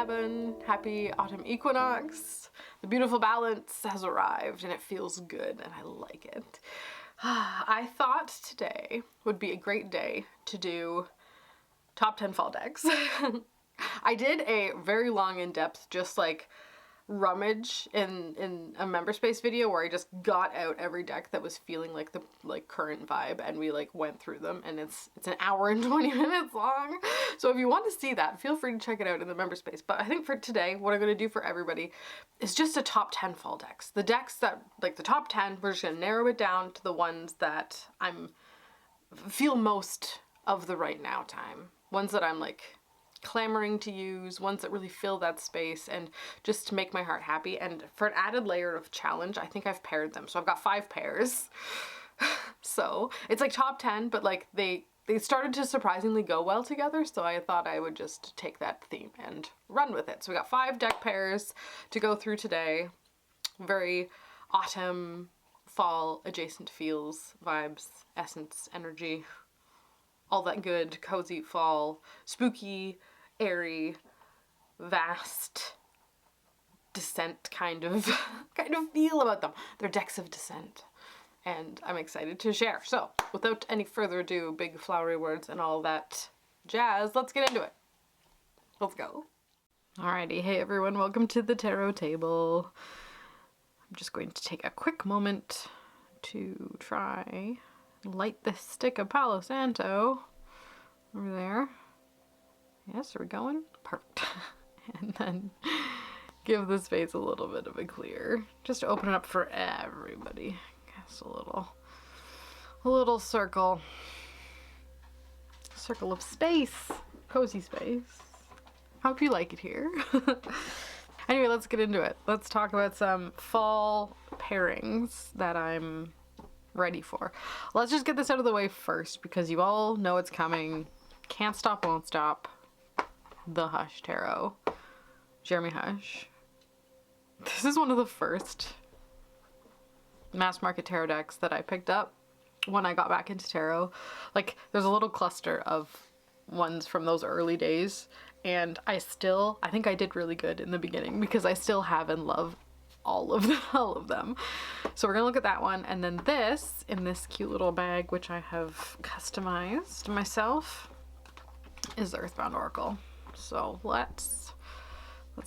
7. Happy autumn equinox. The beautiful balance has arrived and it feels good and I like it. I thought today would be a great day to do top 10 fall decks. I did a very long in-depth just like rummage in a member space video where I just got out every deck that was feeling like the current vibe, and we like went through them, and it's an hour and 20 minutes long. So if you want to see that, feel free to check it out in the member space. But I think for today, what I'm going to do for everybody is just a top 10 fall decks. The decks that, like the top 10, we're just going to narrow it down to the ones that feel most of the right now time. Ones that I'm like clamoring to use, ones that really fill that space and just to make my heart happy. And for an added layer of challenge, I think I've paired them. So I've got 5 pairs. So it's like top 10, but like they started to surprisingly go well together. So I thought I would just take that theme and run with it. So we got 5 deck pairs to go through today. Very autumn, fall adjacent feels, vibes, essence, energy, all that good, cozy fall, spooky, airy, vast, descent kind of feel about them. They're decks of descent, and I'm excited to share. So without any further ado, big flowery words and all that jazz, let's get into it. Let's go. Alrighty, hey everyone, welcome to the tarot table. I'm just going to take a quick moment to try light this stick of Palo Santo over there. Yes, are we going? Perfect. And then give the space a little bit of a clear. Just to open it up for everybody. Just a little circle. Circle of space. Cozy space. Hope you like it here. Anyway, let's get into it. Let's talk about some fall pairings that I'm ready for. Let's just get this out of the way first because you all know it's coming. Can't stop, won't stop. The Hush Tarot. Jeremy Hush. This is one of the first mass market tarot decks that I picked up when I got back into tarot. Like, there's a little cluster of ones from those early days, and I think I did really good in the beginning because I still have and love all of them. So we're gonna look at that one, and then this in this cute little bag, which I have customized myself, is the Earthbound Oracle. So let's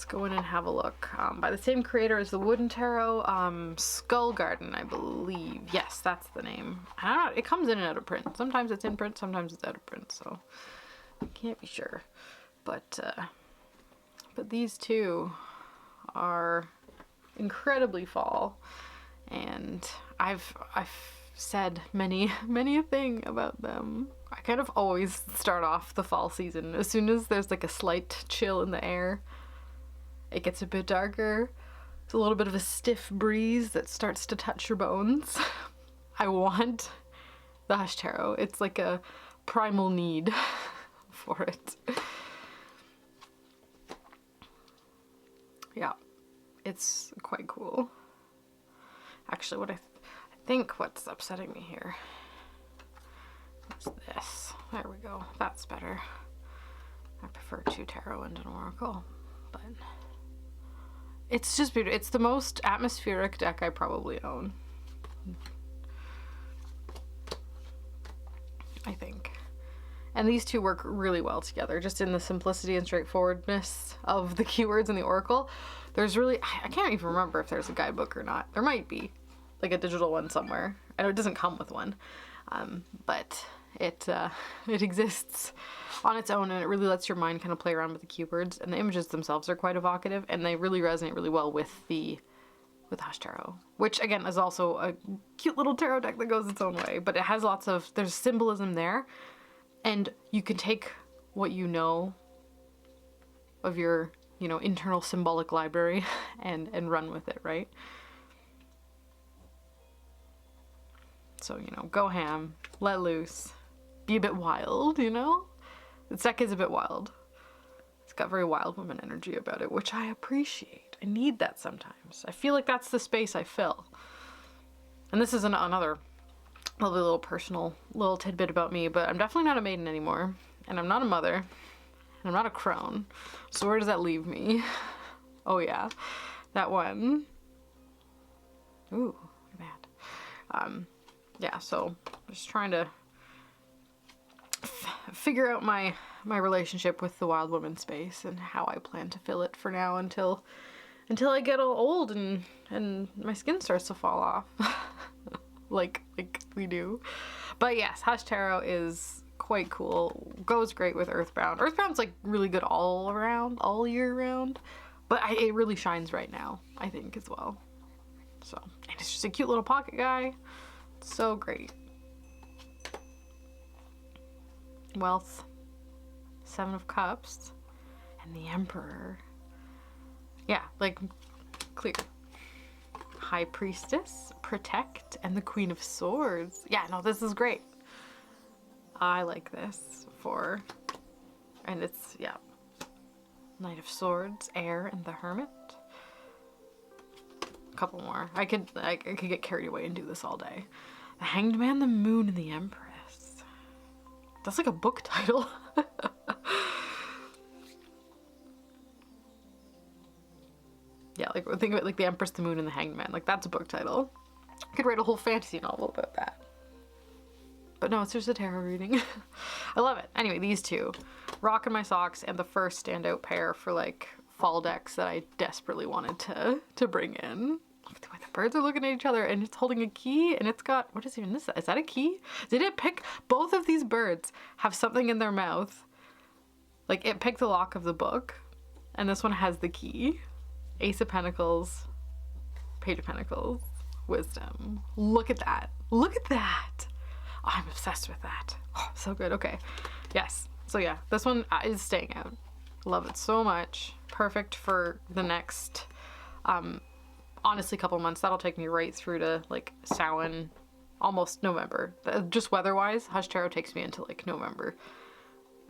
go in and have a look. By the same creator as the Wooden Tarot, Skull Garden, I believe. Yes, that's the name. I don't know, it comes in and out of print. Sometimes it's in print, sometimes it's out of print, so I can't be sure. But these two are incredibly fall, and I've said many a thing about them. I kind of always start off the fall season as soon as there's like a slight chill in the air. It gets a bit darker. There's a little bit of a stiff breeze that starts to touch your bones. I want the Hush Tarot. It's like a primal need for it. Yeah, it's quite cool. Actually, what I think what's upsetting me here is this. There we go. That's better. I prefer 2 tarot and an oracle, but it's just beautiful. It's the most atmospheric deck I probably own, I think. And these two work really well together, just in the simplicity and straightforwardness of the keywords in the oracle. There's really, I can't even remember if there's a guidebook or not. There might be, like a digital one somewhere. I know it doesn't come with one, but it exists on its own, and it really lets your mind kind of play around with the keywords. And the images themselves are quite evocative, and they really resonate really well with the Hush Tarot, which again is also a cute little tarot deck that goes its own way. But it has there's symbolism there. And you can take what you know of your, internal symbolic library and run with it, right? So, go ham, let loose, be a bit wild, This deck is a bit wild. It's got very wild woman energy about it, which I appreciate. I need that sometimes. I feel like that's the space I fill. And this is another lovely little personal little tidbit about me, but I'm definitely not a maiden anymore, and I'm not a mother, I'm not a crone. So where does that leave me? Oh yeah, that one. Ooh, look at that. Yeah, so I'm just trying to figure out my relationship with the wild woman space and how I plan to fill it for now until I get all old and my skin starts to fall off. like we do. But yes, Hush Tarot is quite cool. Goes great with Earthbound. Earthbound's like really good all around, all year round. But it really shines right now, I think, as well. So, and it's just a cute little pocket guy. It's so great. Wealth, 7 of Cups, and the Emperor. Yeah, like, clear. High Priestess, Protect, and the Queen of Swords. Yeah, no, this is great. I like this for, and it's, yeah. Knight of Swords, Air, and the Hermit. A couple more. I could get carried away and do this all day. The Hanged Man, the Moon, and the Empress. That's like a book title. Yeah, like think of it like the Empress, the Moon, and the Hanged Man. Like that's a book title. I could write a whole fantasy novel about that. But no, it's just a tarot reading. I love it. Anyway, these two. Rockin' My Socks and the first standout pair for like fall decks that I desperately wanted to bring in. Look at the way the birds are looking at each other and it's holding a key and it's got, what is even this? Is that a key? Did it pick, both of these birds have something in their mouth. Like it picked the lock of the book and this one has the key. Ace of Pentacles, Page of Pentacles, Wisdom. Look at that. Look at that. Oh, I'm obsessed with that. Oh, so good. Okay. Yes. So yeah, this one is staying out. Love it so much. Perfect for the next, honestly, couple months. That'll take me right through to like Samhain, almost November. Just weather-wise, Hush Tarot takes me into like November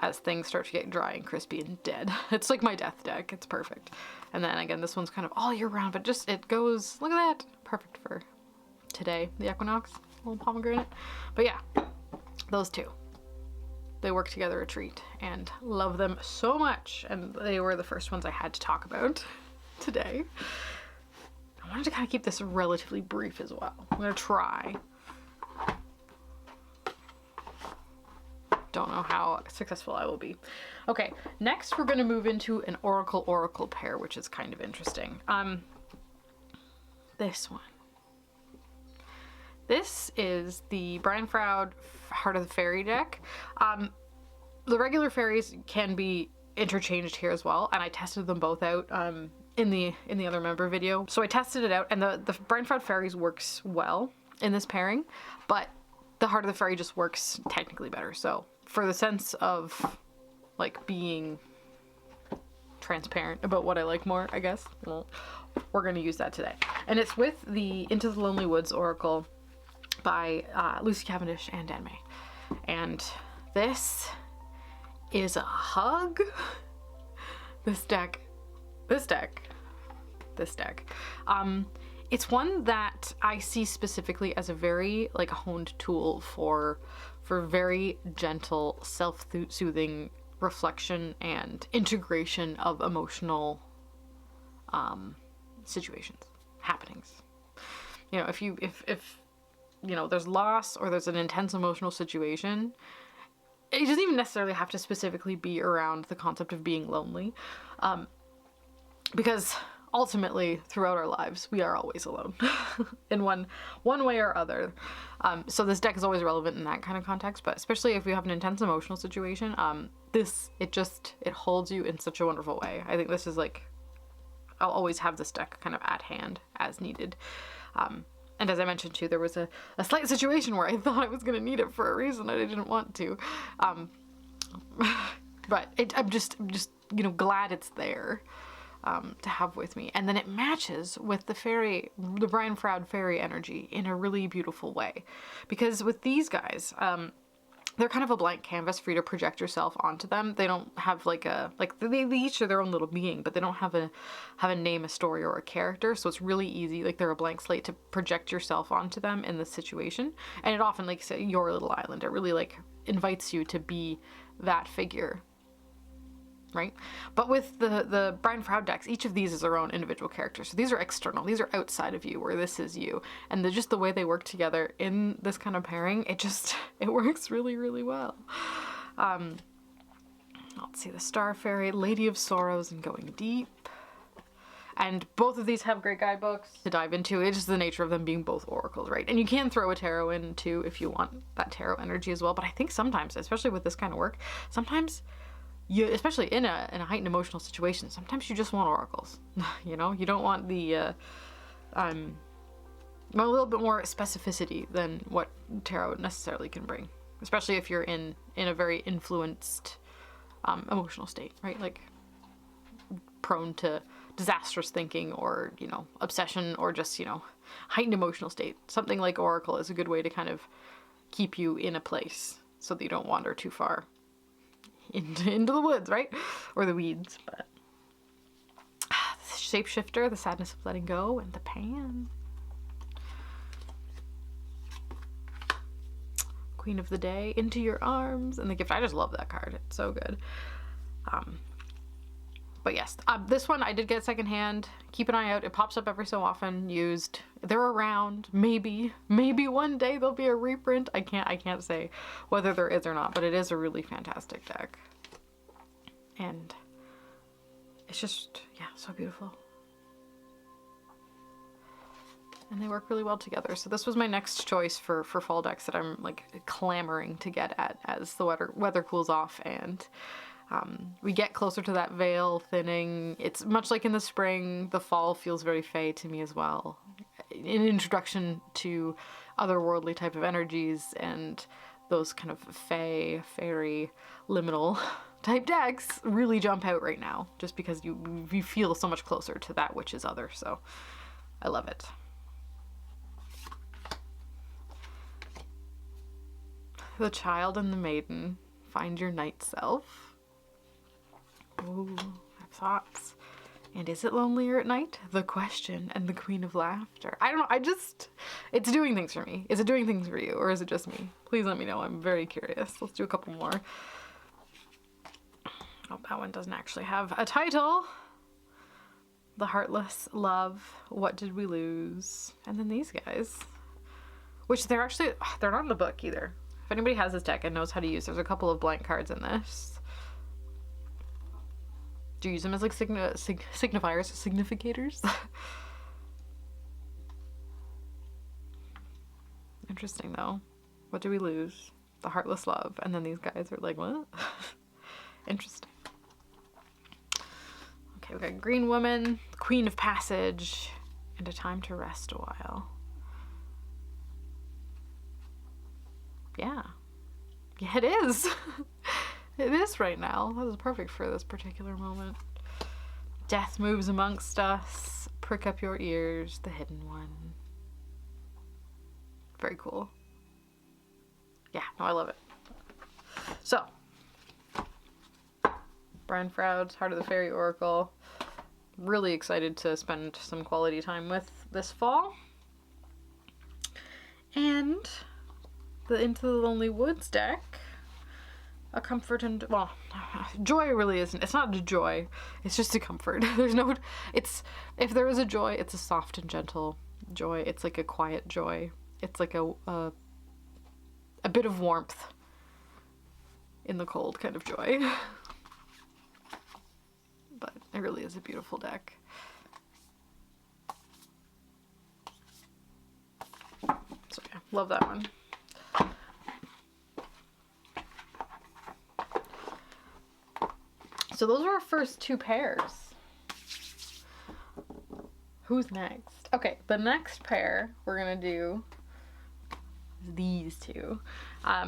as things start to get dry and crispy and dead. It's like my death deck. It's perfect. And then again, this one's kind of all year round, but just it goes, look at that. Perfect for today, the equinox. Little pomegranate. But yeah, those two. They work together a treat and love them so much. And they were the first ones I had to talk about today. I wanted to kind of keep this relatively brief as well. I'm going to try. Don't know how successful I will be. Okay, next we're going to move into an Oracle pair, which is kind of interesting. This one. This is the Brian Froud Heart of the Fairy deck. The regular fairies can be interchanged here as well, and I tested them both out in the other member video. So I tested it out, and the Brian Froud fairies works well in this pairing, but the Heart of the Fairy just works technically better. So for the sense of like being transparent about what I like more, I guess, well, we're gonna use that today. And it's with the Into the Lonely Woods Oracle by Lucy Cavendish and Dan May. And this is a hug. This deck. It's one that I see specifically as a very like honed tool for very gentle, self-soothing reflection and integration of emotional situations, happenings. You know, if you know, there's loss or there's an intense emotional situation, it doesn't even necessarily have to specifically be around the concept of being lonely. Because ultimately, throughout our lives, we are always alone in one way or other. So this deck is always relevant in that kind of context, but especially if you have an intense emotional situation, it holds you in such a wonderful way. I think this is like, I'll always have this deck kind of at hand as needed. And as I mentioned too, there was a slight situation where I thought I was going to need it for a reason and I didn't want to. But I'm just, you know, glad it's there to have with me. And then it matches with the Brian Froud fairy energy in a really beautiful way. Because with these guys, they're kind of a blank canvas for you to project yourself onto them. They don't have like they each are their own little being, but they don't have a name, a story, or a character. So it's really easy. Like they're a blank slate to project yourself onto them in the situation. And it often, like say, your little island, it really like invites you to be that figure right? But with the Brian Froud decks, each of these is their own individual character. So these are external, these are outside of you, where this is you. And just the way they work together in this kind of pairing, it works really, really well. Let's see, the Star Fairy, Lady of Sorrows, and Going Deep. And both of these have great guidebooks to dive into. It's just the nature of them being both oracles, right? And you can throw a tarot in too if you want that tarot energy as well. But I think sometimes, especially with this kind of work, sometimes you, especially in a heightened emotional situation, sometimes you just want oracles. You know, you don't want the a little bit more specificity than what tarot necessarily can bring, especially if you're in a very influenced emotional state, right? Like prone to disastrous thinking, or, you know, obsession, or just, you know, heightened emotional state. Something like oracle is a good way to kind of keep you in a place so that you don't wander too far into the woods, right? Or the weeds. But the Shapeshifter, the Sadness of Letting Go, and the Pan. Queen of the Day, Into Your Arms, and the Gift. I just love that card. It's so good. But yes, this one I did get secondhand. Keep an eye out. It pops up every so often, used. They're around. Maybe one day there'll be a reprint. I can't say whether there is or not, but it is a really fantastic deck. And it's just, yeah, so beautiful. And they work really well together. So this was my next choice for fall decks that I'm like clamoring to get at as the weather cools off and we get closer to that veil thinning. It's much like in the spring, the fall feels very fey to me as well. An introduction to otherworldly type of energies and those kind of fey, fairy, liminal type decks really jump out right now, just because you feel so much closer to that which is other. So I love it. The Child and the Maiden, Find Your Night Self. Ooh, I have thoughts. And is it lonelier at night? The Question and the Queen of Laughter. I don't know, it's doing things for me. Is it doing things for you, or is it just me? Please let me know, I'm very curious. Let's do a couple more. Oh, that one doesn't actually have a title. The Heartless Love, What Did We Lose? And then these guys, which they're not in the book either. If anybody has this deck and knows how to use, there's a couple of blank cards in this. Do you use them as like signifiers, significators? Interesting though. What do we lose? The Heartless Love. And then these guys are like, what? Interesting. Okay, we got Green Woman, Queen of Passage, and A Time to Rest a While. Yeah. Yeah, it is. It is right now. That is perfect for this particular moment. Death Moves Amongst Us, Prick Up Your Ears, The Hidden One. Very cool. Yeah, no, I love it. So, Brian Froud's Heart of the Fairy Oracle. Really excited to spend some quality time with this fall. And the Into the Lonely Woods deck. A comfort and, well, joy really isn't. It's not a joy. It's just a comfort. If there is a joy, it's a soft and gentle joy. It's like a quiet joy. It's like a bit of warmth in the cold kind of joy. But it really is a beautiful deck. So yeah, love that one. So those are our first two pairs. Who's next? Okay, the next pair we're gonna do is these two. I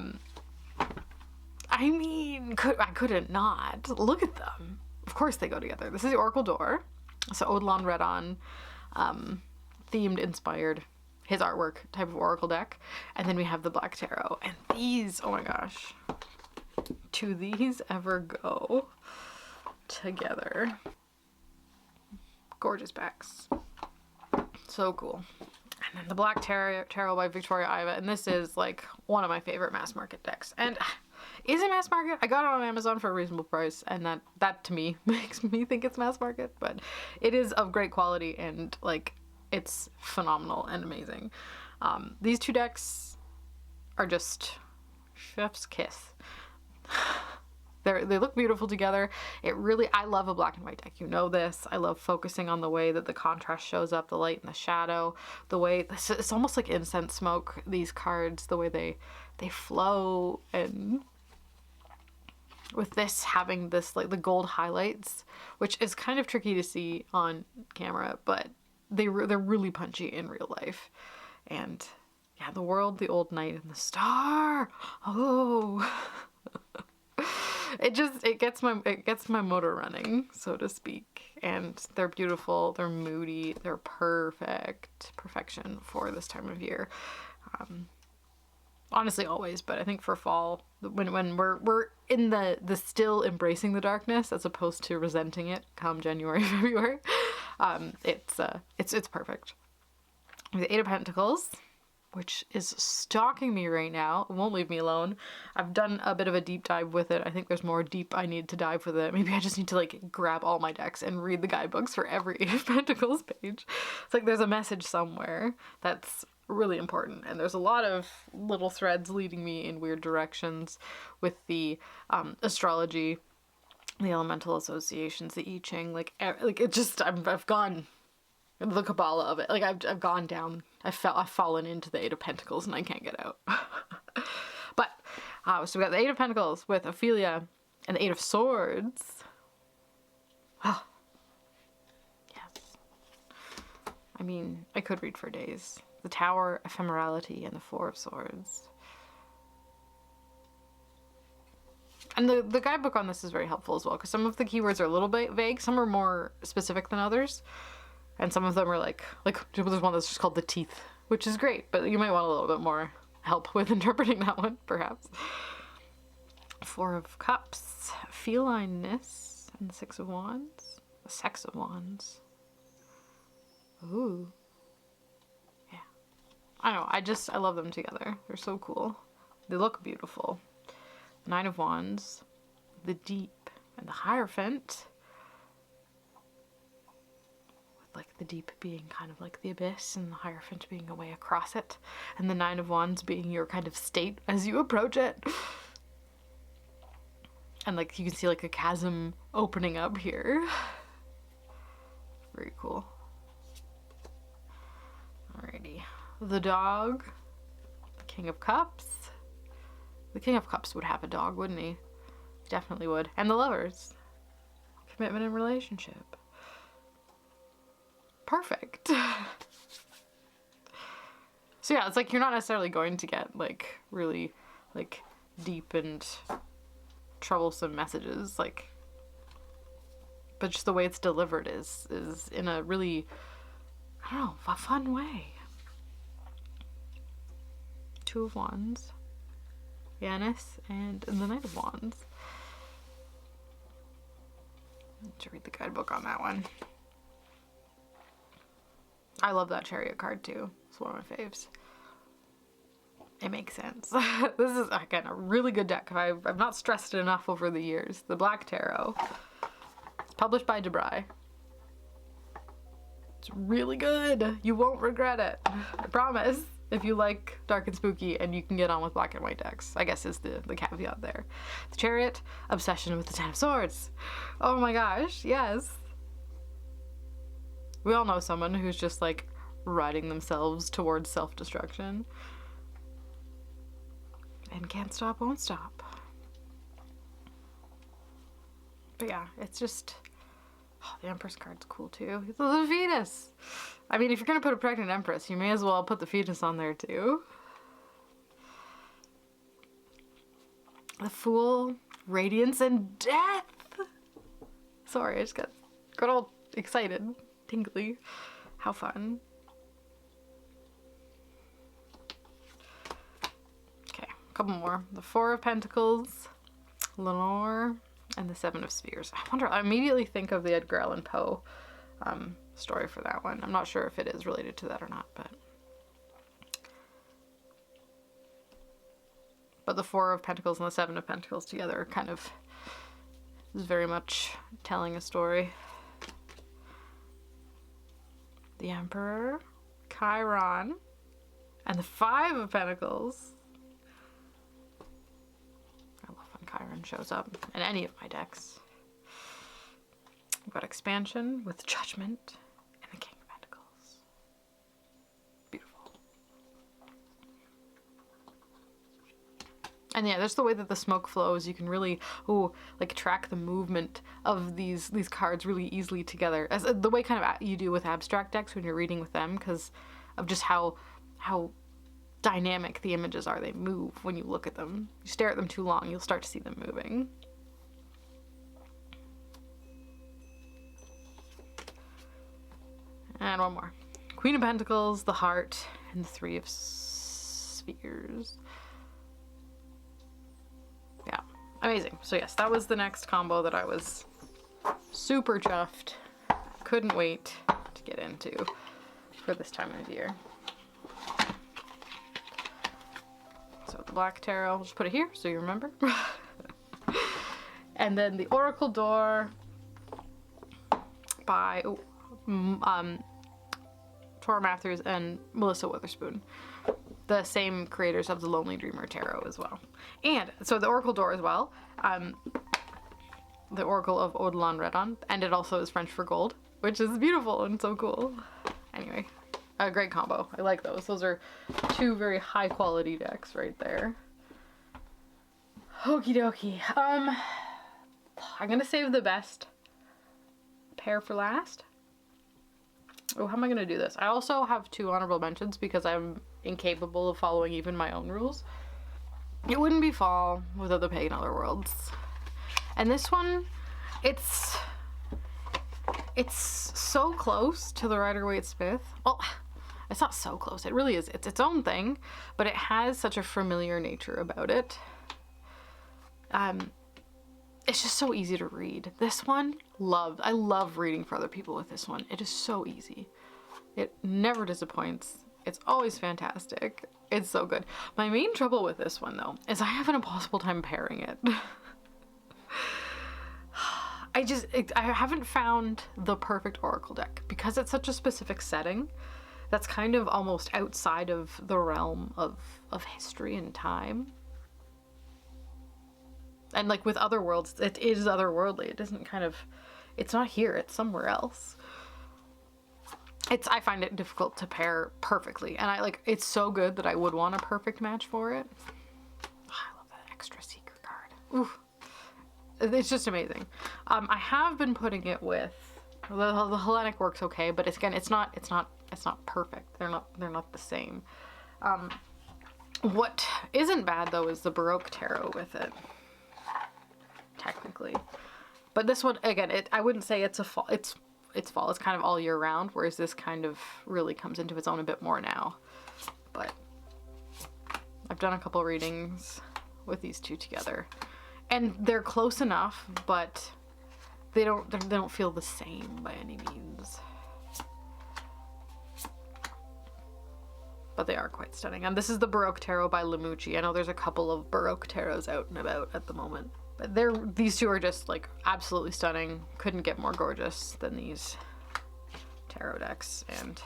mean, I couldn't not. Look at them. Of course they go together. This is the Oracle Door. So Odilon Redon, themed, inspired, his artwork type of Oracle deck. And then we have the Black Tarot. And these, oh my gosh. Do these ever go together? Gorgeous packs. So cool. And then the Black Tarot by Victoria Iva, and this is like one of my favorite mass market decks. And Is it mass market? I got it on Amazon for a reasonable price, and that to me makes me think it's mass market, but it is of great quality, and like it's phenomenal and amazing. These two decks are just chef's kiss. They look beautiful together. I love a black and white deck. You know this. I love focusing on the way that the contrast shows up, the light and the shadow, the way it's almost like incense smoke, these cards, the way they flow, and with this having this like the gold highlights, which is kind of tricky to see on camera, but they're really punchy in real life. And yeah, the world, the old night, and the star. Oh. It gets my motor running, so to speak. And they're beautiful, they're moody, they're perfection for this time of year. Honestly, always, but I think for fall, when we're in the still embracing the darkness as opposed to resenting it come January, February, it's perfect. The Eight of Pentacles, which is stalking me right now. It won't leave me alone. I've done a bit of a deep dive with it. I think there's more deep I need to dive with it. Maybe I just need to like grab all my decks and read the guidebooks for every Eight of Pentacles page. It's like there's a message somewhere that's really important, and there's a lot of little threads leading me in weird directions with the astrology, the elemental associations, the I Ching, like it just I've gone the Kabbalah of it. Like I've gone down. I've fallen into the Eight of Pentacles and I can't get out. But so we got the Eight of Pentacles with Ophelia and the Eight of Swords. Oh, yes. I mean, I could read for days. The Tower, Ephemerality, and the Four of Swords. And the guidebook on this is very helpful as well, because some of the keywords are a little bit vague. Some are more specific than others. And some of them are like there's one that's just called the Teeth, which is great, but you might want a little bit more help with interpreting that one, perhaps. Four of Cups, felineness, and the Six of Wands. The Sex of Wands. Ooh. Yeah. I don't know, I love them together. They're so cool. They look beautiful. Nine of Wands, the Deep, and the Hierophant. Like the deep being kind of like the abyss, and the Hierophant being a way across it, and the Nine of Wands being your kind of state as you approach it. And like you can see like a chasm opening up here. Very cool. Alrighty. The Dog, the King of Cups. The King of Cups would have a dog, wouldn't he? Definitely would. And the Lovers. Commitment and relationship. Perfect. So yeah, it's like you're not necessarily going to get like really like deep and troublesome messages, like, but just the way it's delivered is in a really, I don't know, a fun way. Two of Wands, Janus, and the Knight of Wands. I need to read the guidebook on that one. I love that Chariot card too. It's one of my faves. It makes sense. This is, again, a really good deck. I've not stressed it enough over the years. The Black Tarot. It's published by DeBry. It's really good. You won't regret it. I promise. If you like dark and spooky and you can get on with black and white decks, I guess is the caveat there. The Chariot, obsession with the Ten of Swords. Oh my gosh, yes. We all know someone who's just like riding themselves towards self-destruction and can't stop, won't stop. But yeah, it's just, oh, the Empress card's cool too. The Venus. I mean, if you're gonna put a pregnant Empress, you may as well put the fetus on there too. The Fool, Radiance, and Death. Sorry, I just got all excited. Tingly. How fun. Okay, a couple more. The Four of Pentacles, Lenore, and the Seven of Spheres. I immediately think of the Edgar Allan Poe story for that one. I'm not sure if it is related to that or not, but But the Four of Pentacles and the Seven of Pentacles together kind of is very much telling a story. The Emperor, Chiron, and the Five of Pentacles. I love when Chiron shows up in any of my decks. We've got Expansion with Judgment and the King of Pentacles. Beautiful. And yeah, there's the way that the smoke flows. You can really, like track the movement of these cards really easily together. As the way kind of you do with abstract decks when you're reading with them, because of just how dynamic the images are. They move when you look at them. You stare at them too long, you'll start to see them moving. And one more. Queen of Pentacles, the Heart, and the Three of Spheres. Yeah, amazing. So yes, that was the next combo that I was super chuffed. Couldn't wait to get into for this time of year. So the Black Tarot, I'll just put it here so you remember. And then the Oracle Door by Tora Matthews and Melissa Witherspoon, the same creators of the Lonely Dreamer Tarot as well. And so the Oracle Door as well, the Oracle of Odilon Redon, and it also is French for gold, which is beautiful and so cool. Anyway, a great combo. I like those. Those are two very high quality decks right there. Okie dokie. I'm gonna save the best pair for last. Oh, how am I gonna do this? I also have 2 honorable mentions because I'm incapable of following even my own rules. It wouldn't be fall without the Pagan Otherworlds. And this one, it's so close to the Rider-Waite-Smith. Well, it's not so close. It really is. It's its own thing, but it has such a familiar nature about it. It's just so easy to read. This one, I love reading for other people with this one. It is so easy. It never disappoints. It's always fantastic. It's so good. My main trouble with this one, though, is I have an impossible time pairing it. I haven't found the perfect Oracle deck because it's such a specific setting that's kind of almost outside of the realm of history and time. And like with Otherworlds, it is otherworldly. It doesn't it's not here, it's somewhere else. I find it difficult to pair perfectly. And it's so good that I would want a perfect match for it. Oh, I love that extra secret card. Oof. It's just amazing. I have been putting it with, the Hellenic works okay, but it's not perfect. They're not the same. What isn't bad though is the Baroque Tarot with it. Technically, but this one again, I wouldn't say it's a fall. It's fall. It's kind of all year round, whereas this kind of really comes into its own a bit more now. But I've done a couple readings with these two together, and they're close enough, but they don't feel the same by any means. But they are quite stunning. And this is the Baroque Tarot by Lamucci. I know there's a couple of Baroque Tarots out and about at the moment. But these two are just like absolutely stunning. Couldn't get more gorgeous than these tarot decks, and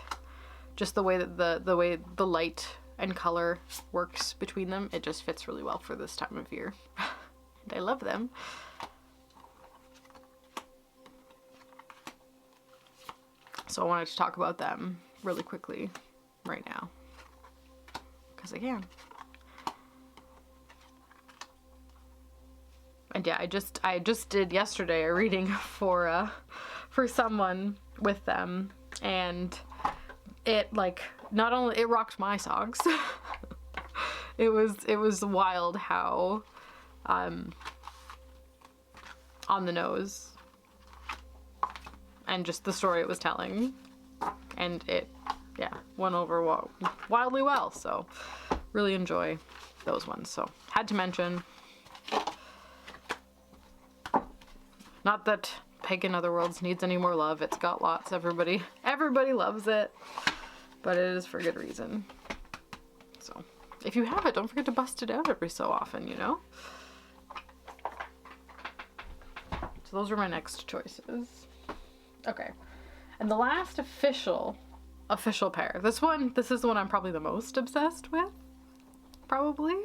just the way that the light and color works between them, it just fits really well for this time of year. And I love them. So I wanted to talk about them really quickly right now, because I can. And yeah, I just did yesterday a reading for someone with them, and it not only it rocked my socks. it was wild how on the nose, and just the story it was telling, and it went over wildly well. So really enjoy those ones. So had to mention. Not that Pagan Otherworlds needs any more love. It's got lots. Everybody loves it, but it is for good reason. So if you have it, don't forget to bust it out every so often, you know? So those are my next choices. Okay. And the last official pair. This is the one I'm probably the most obsessed with. Probably.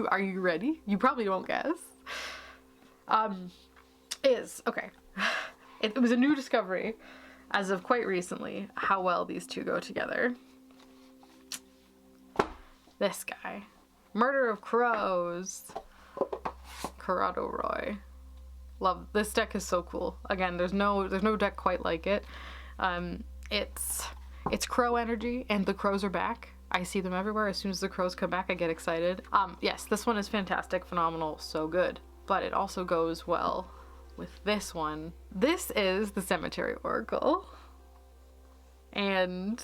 Are you ready? You probably won't guess. Okay. It was a new discovery as of quite recently how well these two go together. This guy. Murder of Crows. Corrado Roy. Love this deck is so cool. Again, there's no deck quite like it. It's crow energy and the crows are back. I see them everywhere. As soon as the crows come back, I get excited. Yes, this one is fantastic, phenomenal, so good. But it also goes well with this one. This is the Cemetery Oracle. And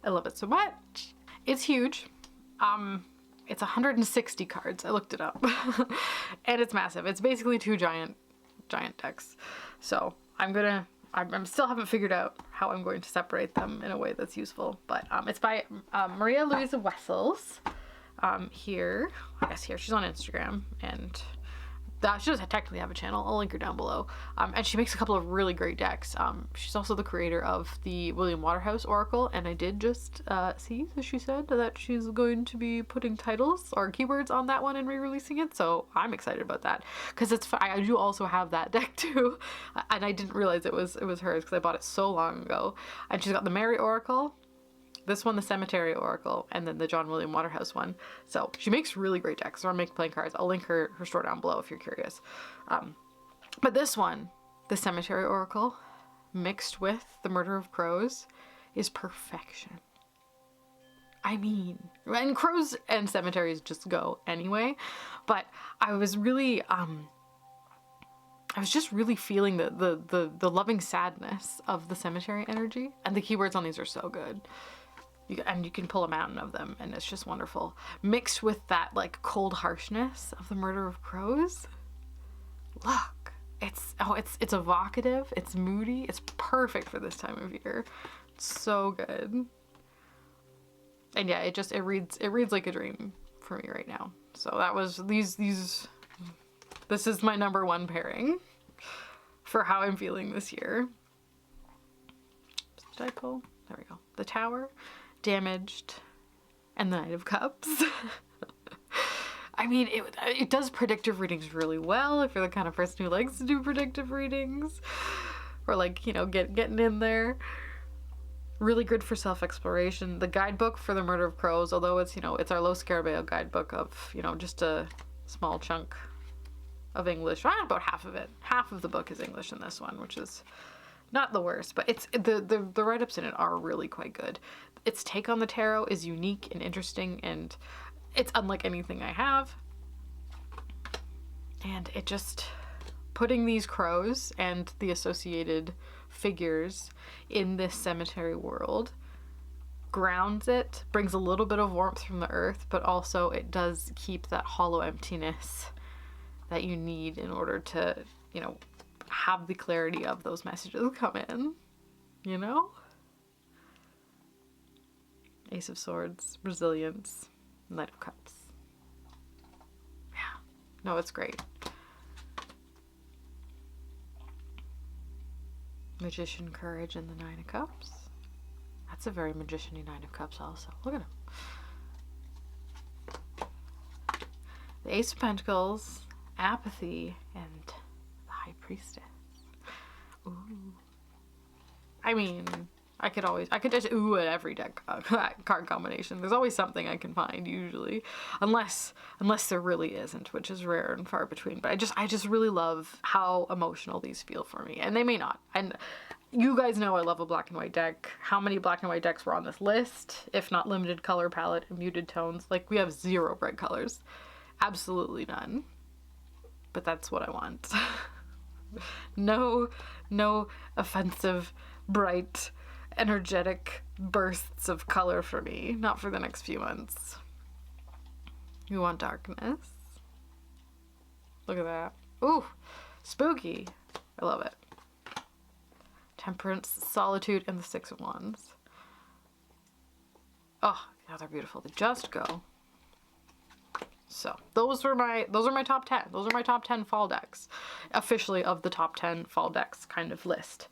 I love it so much. It's huge. It's 160 cards. I looked it up. And it's massive. It's basically 2 giant decks. So I still haven't figured out how I'm going to separate them in a way that's useful, but it's by Maria Louisa Wessels. Here, she's on Instagram, and she does technically have a channel. I'll link her down below. And she makes a couple of really great decks. She's also the creator of the William Waterhouse Oracle, and I did just see that she said that she's going to be putting titles or keywords on that one and re-releasing it, so I'm excited about that, because I do also have that deck too, and I didn't realize it was hers because I bought it so long ago. And she's got the Mary Oracle, this one, the Cemetery Oracle, and then the John William Waterhouse one. So she makes really great decks or make playing cards. I'll link her store down below if you're curious. But this one, the Cemetery Oracle, mixed with the Murder of Crows, is perfection. I mean, and crows and cemeteries just go anyway, but I was really, I was just really feeling the loving sadness of the cemetery energy, and the keywords on these are so good. And you can pull a mountain of them, and it's just wonderful. Mixed with that like cold harshness of the Murder of Crows. Look, it's evocative, it's moody, it's perfect for this time of year. It's so good. And yeah, it reads like a dream for me right now. So that was this is my number 1 pairing for how I'm feeling this year. Did I pull? There we go. The Tower, Damaged, and the Knight of Cups. I mean, it does predictive readings really well if you're the kind of person who likes to do predictive readings, or like, you know, getting in there. Really good for self-exploration. The guidebook for the Murder of Crows, although it's, you know, it's our Los Scarabeo guidebook of, you know, just a small chunk of English. About half of it. Half of the book is English in this one, which is not the worst, but it's the write-ups in it are really quite good. Its take on the tarot is unique and interesting, and it's unlike anything I have. And it just, putting these crows and the associated figures in this cemetery world grounds it, brings a little bit of warmth from the earth, but also it does keep that hollow emptiness that you need in order to, you know, have the clarity of those messages come in, you know? Ace of Swords, Resilience, Knight of Cups. Yeah, no, it's great. Magician, Courage, and the Nine of Cups. That's a very magician-y Nine of Cups also. Look at him. The Ace of Pentacles, Apathy, and the High Priestess. Ooh. I mean, I could just ooh at every deck card combination. There's always something I can find usually, unless there really isn't, which is rare and far between. But I just really love how emotional these feel for me, and they may not. And you guys know I love a black and white deck. How many black and white decks were on this list? If not limited color palette and muted tones, like we have 0 bright colors, absolutely none. But that's what I want. No offensive, bright, energetic bursts of color for me. Not for the next few months. You want darkness? Look at that. Ooh, spooky. I love it. Temperance, Solitude, and the Six of Wands. Oh, Yeah, they're beautiful. They just go. So those are my top 10. Those are my top 10 fall decks, officially of the top 10 fall decks kind of list.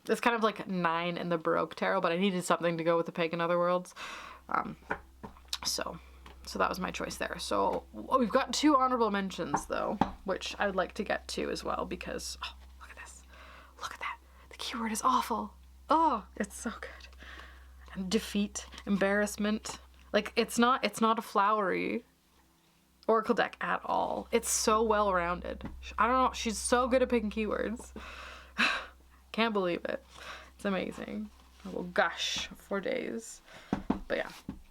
It's kind of like 9 in the Baroque Tarot, but I needed something to go with the Pagan Otherworlds. So that was my choice there. So we've got 2 honorable mentions though, which I would like to get to as well because, oh, look at this. Look at that. The keyword is awful. Oh, it's so good. And defeat, embarrassment. Like it's not a flowery Oracle deck at all. It's so well-rounded. I don't know, she's so good at picking keywords. Can't believe it. It's amazing. I will gush for days. But yeah,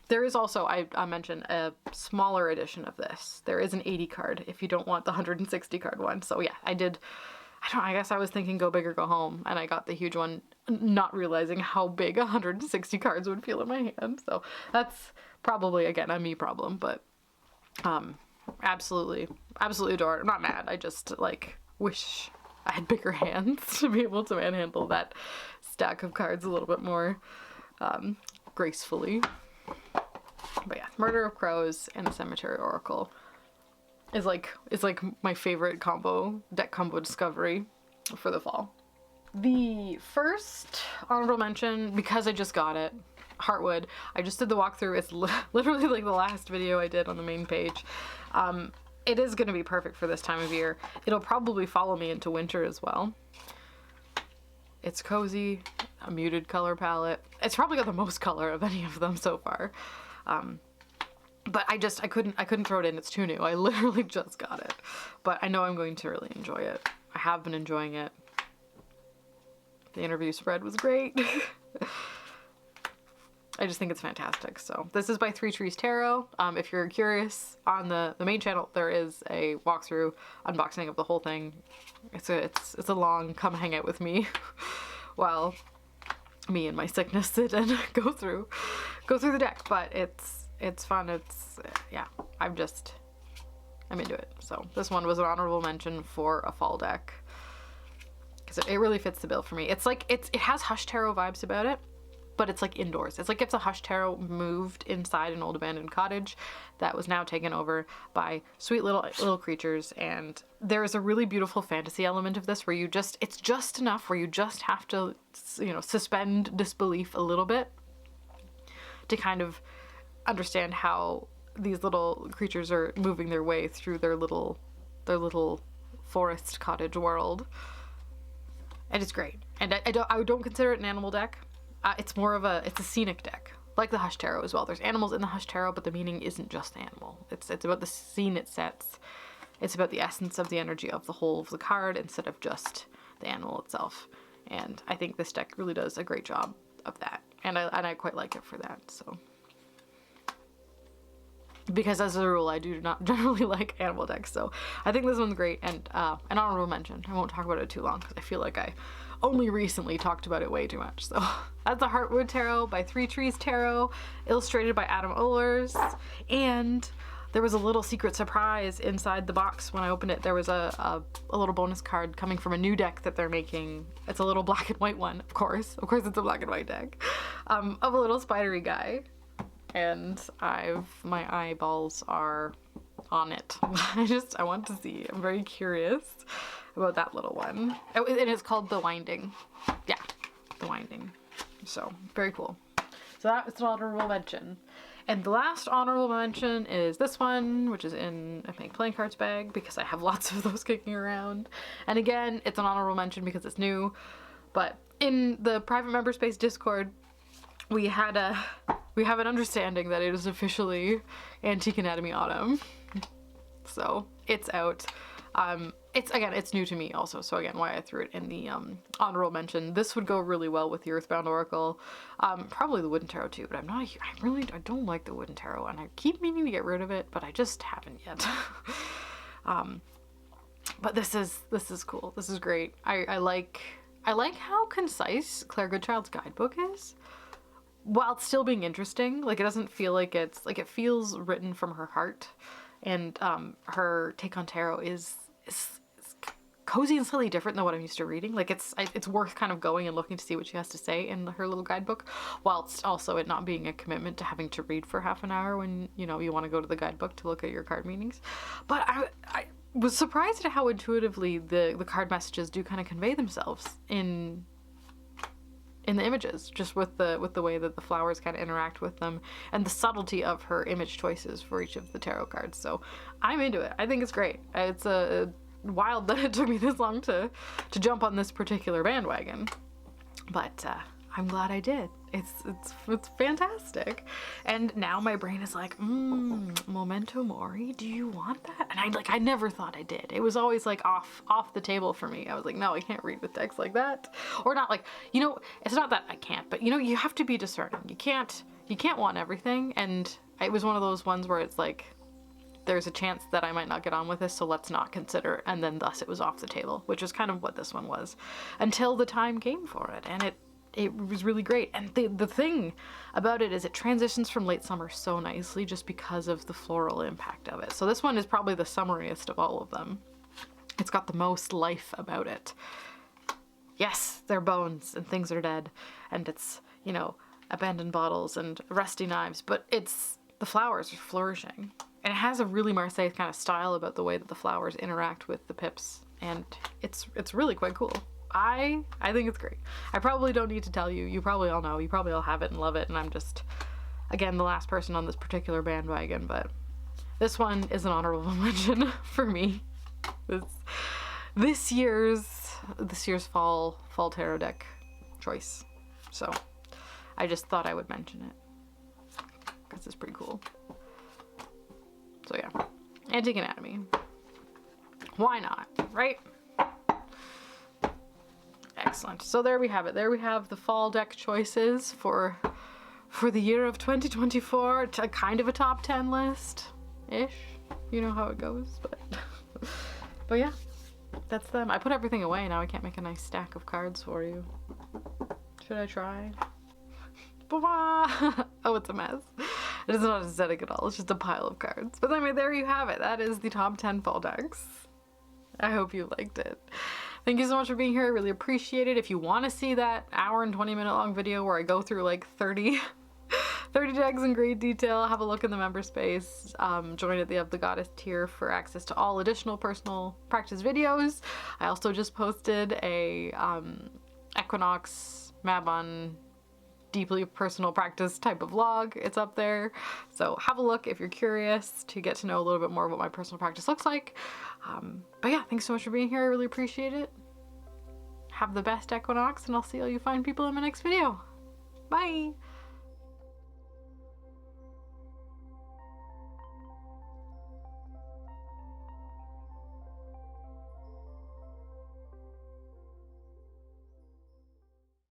there is also, I mentioned, a smaller edition of this. There is an 80 card if you don't want the 160 card one. So yeah, I guess I was thinking go big or go home, and I got the huge one, not realizing how big 160 cards would feel in my hand. So that's probably, again, a me problem, but absolutely adore it. I'm not mad. I just like wish I had bigger hands to be able to manhandle that stack of cards a little bit more gracefully. But yeah, Murder of Crows and the Cemetery Oracle is like my favorite deck combo discovery for the fall. The first honorable mention, because I just got it, Heartwood. I just did the walkthrough. It's literally like the last video I did on the main page. It is going to be perfect for this time of year. It'll probably follow me into winter as well. It's cozy, a muted color palette. It's probably got the most color of any of them so far. But I couldn't throw it in. It's too new. I literally just got it. But I know I'm going to really enjoy it. I have been enjoying it. The interview spread was great. I just think it's fantastic. So this is by Three Trees Tarot. If you're curious, on the main channel there is a walkthrough unboxing of the whole thing. It's a long come hang out with me while me and my sickness sit and go through the deck. But it's fun. Yeah, I'm into it. So this one was an honorable mention for a fall deck because it really fits the bill for me. It's like it has Hush Tarot vibes about it, but it's like indoors. It's like if the Hush Tarot moved inside an old abandoned cottage that was now taken over by sweet little creatures. And there is a really beautiful fantasy element of this where it's just enough where you just have to, suspend disbelief a little bit to kind of understand how these little creatures are moving their way through their little forest cottage world. And it's great. And I don't consider it an animal deck. It's a scenic deck, like the Hush Tarot as well. There's animals in the Hush Tarot, but the meaning isn't just animal. It's about the scene it sets. It's about the essence of the energy of the whole of the card instead of just the animal itself. And I think this deck really does a great job of that. And I quite like it for that, so. Because as a rule, I do not generally like animal decks, so I think this one's great. And an honorable mention. I won't talk about it too long because I feel like I only recently talked about it way too much. So that's the Heartwood Tarot by Three Trees Tarot, illustrated by Adam Ohlers. And there was a little secret surprise inside the box when I opened it. There was a little bonus card coming from a new deck that they're making. It's a little black and white one, of course. Of course it's a black and white deck. Of a little spidery guy. And my eyeballs are on it. I want to see. I'm very curious about that little one. And it's called The Winding. Yeah, The Winding. So, very cool. So that's an honorable mention. And the last honorable mention is this one, which is in a pink playing cards bag because I have lots of those kicking around. And again, it's an honorable mention because it's new. But in the private member space Discord, we have an understanding that it is officially Antique Anatomy Autumn. So it's out. It's new to me also, so again, why I threw it in the honorable mention. This would go really well with the Earthbound Oracle. Probably the Wooden Tarot too, but I don't like the Wooden Tarot, and I keep meaning to get rid of it, but I just haven't yet. But this is cool. This is great. I like how concise Claire Goodchild's guidebook is, while still being interesting. Like, it doesn't feel like it feels written from her heart, and her take on tarot is cozy and slightly different than what I'm used to reading. Like it's worth kind of going and looking to see what she has to say in her little guidebook, whilst also it not being a commitment to having to read for half an hour when, you know, you want to go to the guidebook to look at your card meanings. But I was surprised at how intuitively the card messages do kind of convey themselves in the images, just with the way that the flowers kind of interact with them and the subtlety of her image choices for each of the tarot cards. So I'm into it. I think it's great. It's wild that it took me this long to jump on this particular bandwagon, but I'm glad I did. It's fantastic. And now my brain is like, Memento Mori, do you want that? And I never thought I did. It was always like off the table for me. I was like, no, I can't read with text like that. Or not like, you know, it's not that I can't, but you know, you have to be discerning. You can't want everything. And it was one of those ones where it's like, there's a chance that I might not get on with this, so let's not consider. And then thus it was off the table, which is kind of what this one was until the time came for it. And it was really great. And the thing about it is it transitions from late summer so nicely just because of the floral impact of it. So this one is probably the summariest of all of them. It's got the most life about it. Yes, they're bones and things are dead. And it's, you know, abandoned bottles and rusty knives, but the flowers are flourishing. And it has a really Marseille kind of style about the way that the flowers interact with the pips. And it's really quite cool. I think it's great. I probably don't need to tell you. You probably all know. You probably all have it and love it. And I'm just, again, the last person on this particular bandwagon. But this one is an honorable mention for me. This year's fall tarot deck choice. So I just thought I would mention it because it's pretty cool. So yeah, Antique Anatomy. Why not, right? Excellent. So there we have it. There we have the fall deck choices for the year of 2024. Kind of a top 10 list-ish. You know how it goes, but yeah, that's them. I put everything away. Now I can't make a nice stack of cards for you. Should I try? Oh, it's a mess. It is not aesthetic at all. It's just a pile of cards. But anyway, there you have it. That is the top 10 fall decks. I hope you liked it. Thank you so much for being here. I really appreciate it. If you want to see that hour and 20-minute long video where I go through like 30 decks in great detail, have a look in the member space. Join at the Of the Goddess tier for access to all additional personal practice videos. I also just posted a Equinox Mabon deeply personal practice type of vlog. It's up there. So have a look if you're curious to get to know a little bit more of what my personal practice looks like. But yeah, thanks so much for being here. I really appreciate it. Have the best equinox, and I'll see all you fine people in my next video. Bye!